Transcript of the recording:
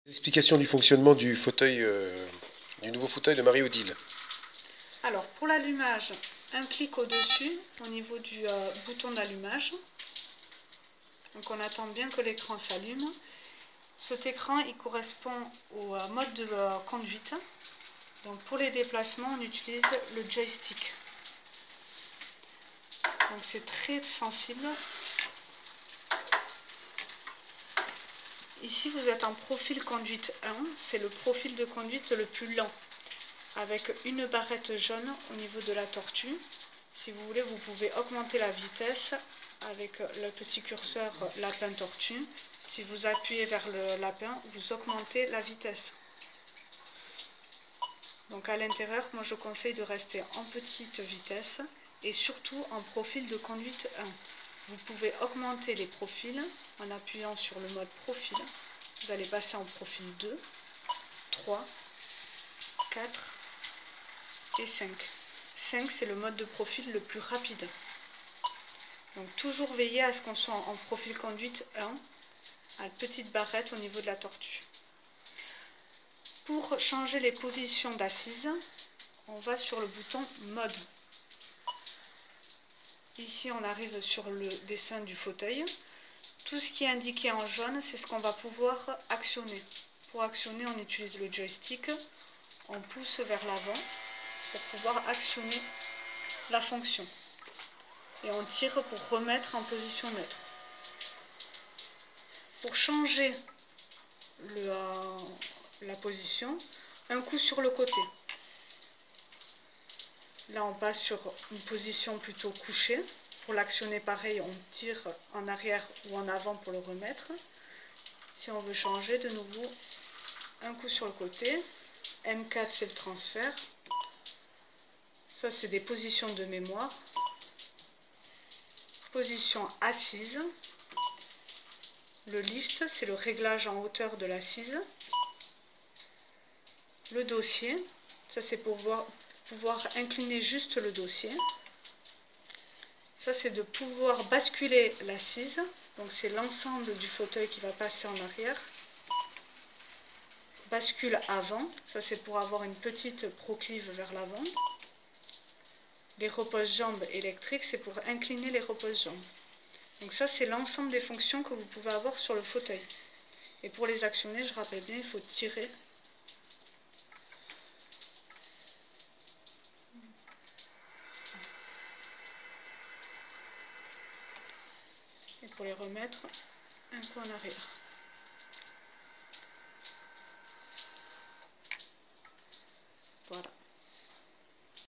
Explication du fonctionnement du fauteuil, du nouveau fauteuil de Marie-Odile. Alors, pour l'allumage, un clic au-dessus, au niveau du bouton d'allumage. Donc, on attend bien que l'écran s'allume. Cet écran, il correspond au mode de conduite. Donc, pour les déplacements, on utilise le joystick. Donc, c'est très sensible. Ici, vous êtes en profil conduite 1. C'est le profil de conduite le plus lent, avec une barrette jaune au niveau de la tortue. Si vous voulez, vous pouvez augmenter la vitesse avec le petit curseur lapin-tortue. Si vous appuyez vers le lapin, vous augmentez la vitesse. Donc à l'intérieur, moi je conseille de rester en petite vitesse et surtout en profil de conduite 1. Vous pouvez augmenter les profils en appuyant sur le mode profil. Vous allez passer en profil 2, 3, 4 et 5. 5, c'est le mode de profil le plus rapide. Donc toujours veiller à ce qu'on soit en profil conduite 1, à la petite barrette au niveau de la tortue. Pour changer les positions d'assise, on va sur le bouton mode. Ici, on arrive sur le dessin du fauteuil. Tout ce qui est indiqué en jaune, c'est ce qu'on va pouvoir actionner. Pour actionner, on utilise le joystick. On pousse vers l'avant pour pouvoir actionner la fonction. Et on tire pour remettre en position neutre. Pour changer la position, un coup sur le côté. Là, on passe sur une position plutôt couchée. Pour l'actionner, pareil, on tire en arrière ou en avant pour le remettre. Si on veut changer, de nouveau, un coup sur le côté. M4, c'est le transfert. Ça, c'est des positions de mémoire. Position assise. Le lift, c'est le réglage en hauteur de l'assise. Le dossier, ça c'est pour pouvoir incliner juste le dossier. Ça c'est de pouvoir basculer l'assise. Donc c'est l'ensemble du fauteuil qui va passer en arrière. Bascule avant, ça c'est pour avoir une petite proclive vers l'avant. Les repose-jambes électriques, c'est pour incliner les repose-jambes. Donc ça c'est l'ensemble des fonctions que vous pouvez avoir sur le fauteuil. Et pour les actionner, je rappelle bien, il faut tirer. Et pour les remettre, un coup en arrière. Voilà.